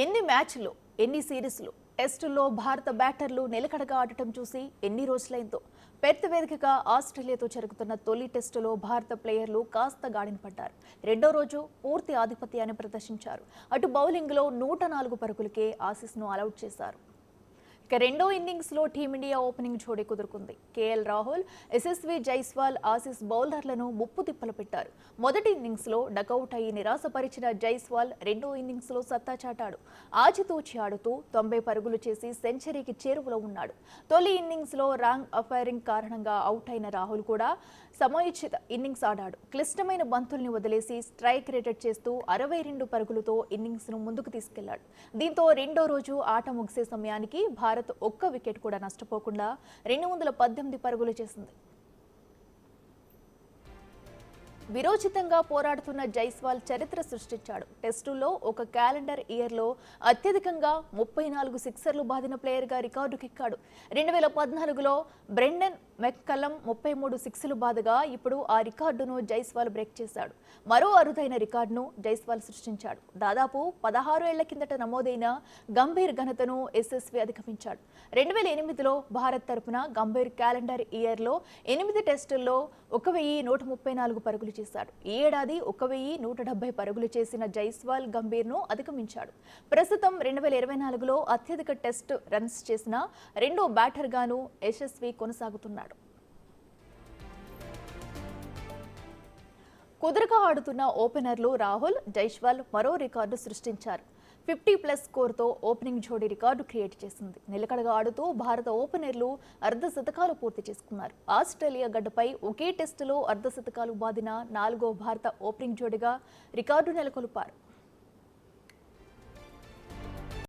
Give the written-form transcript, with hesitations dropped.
ఎన్ని మ్యాచ్లు, ఎన్ని సిరీస్లు, టెస్టుల్లో భారత బ్యాటర్లు నిలకడగా ఆడటం చూసి ఎన్ని రోజులైందో. పెర్త్ వేదికగా ఆస్ట్రేలియాతో జరుగుతున్న తొలి టెస్టులో భారత ప్లేయర్లు కాస్త గాడిన పడ్డారు. రెండో రోజు పూర్తి ఆధిపత్యాన్ని ప్రదర్శించారు. అటు బౌలింగ్లో 104 పరుగులకే ఆసీస్ను ఆలౌట్ చేశారు. ఇక రెండో ఇన్నింగ్స్లో టీమిండియా ఓపెనింగ్ జోడీ కుదురుకుంది. కేఎల్ రాహుల్, యశస్వి జైస్వాల్ ఆసీస్ బౌలర్లను ముప్పు తిప్పలు పెట్టారు. మొదటి ఇన్నింగ్స్లో డకౌట్ అయి నిరాశపరిచిన జైస్వాల్ రెండో ఇన్నింగ్స్లో సత్తా చాటాడు. ఆచితూచి ఆడుతూ 90 పరుగులు చేసి సెంచరీకి చేరువలో ఉన్నాడు. తొలి ఇన్నింగ్స్లో రాంగ్ అఫైరింగ్ కారణంగా అవుట్ అయిన రాహుల్ కూడా సమయోచిత ఇన్నింగ్స్ ఆడాడు. క్లిష్టమైన బంతుల్ని వదిలేసి స్ట్రైక్ రేటెడ్ చేస్తూ 62 పరుగులతో ఇన్నింగ్స్ను ముందుకు తీసుకెళ్లాడు. దీంతో రెండో రోజు ఆట ముగిసే సమయానికి భారత్ ఒక్క వికెట్ కూడా నష్టపోకుండా 218 పరుగులు చేసింది. విరోచితంగా పోరాడుతున్న జైస్వాల్ చరిత్ర సృష్టించాడు. టెస్టుల్లో ఒక క్యాలెండర్ ఇయర్లో అత్యధికంగా 34 సిక్సర్లు బాదిన ప్లేయర్గా రికార్డుకెక్కాడు. 2014లో బ్రెండన్ మెక్కలం 33 సిక్స్లు బాదగా ఇప్పుడు ఆ రికార్డును జైస్వాల్ బ్రేక్ చేశాడు. మరో అరుదైన రికార్డును జైస్వాల్ సృష్టించాడు. దాదాపు 16 ఏళ్ల కిందట నమోదైన గంభీర్ ఘనతను యశస్వి అధిగమించాడు. 2008లో భారత్ తరపున గంభీర్ క్యాలెండర్ ఇయర్లో 8 టెస్టుల్లో 1134 పరుగులు చేశాడు. ఈ ఏడాది 1170 పరుగులు చేసిన జైస్వాల్ గంభీర్ను అధిగమించాడు. ప్రస్తుతం 2024లో అత్యధిక టెస్ట్ రన్స్ చేసిన రెండో బ్యాటర్గాను యశస్వి కొనసాగుతున్నాడు. కుదురుగా ఆడుతున్న ఓపెనర్లు రాహుల్, జైస్వాల్ మరో రికార్డు సృష్టించారు. 50+ స్కోర్తో ఓపెనింగ్ జోడీ రికార్డు క్రియేట్ చేసింది. నిలకడగా ఆడుతూ భారత ఓపెనర్లు అర్ధశతకాలు పూర్తి చేసుకున్నారు. ఆస్ట్రేలియా గడ్డపై ఒకే టెస్టులో అర్ధశతకాలు బాదిన 4వ భారత ఓపెనింగ్ జోడీగా రికార్డు నెలకొల్పారు.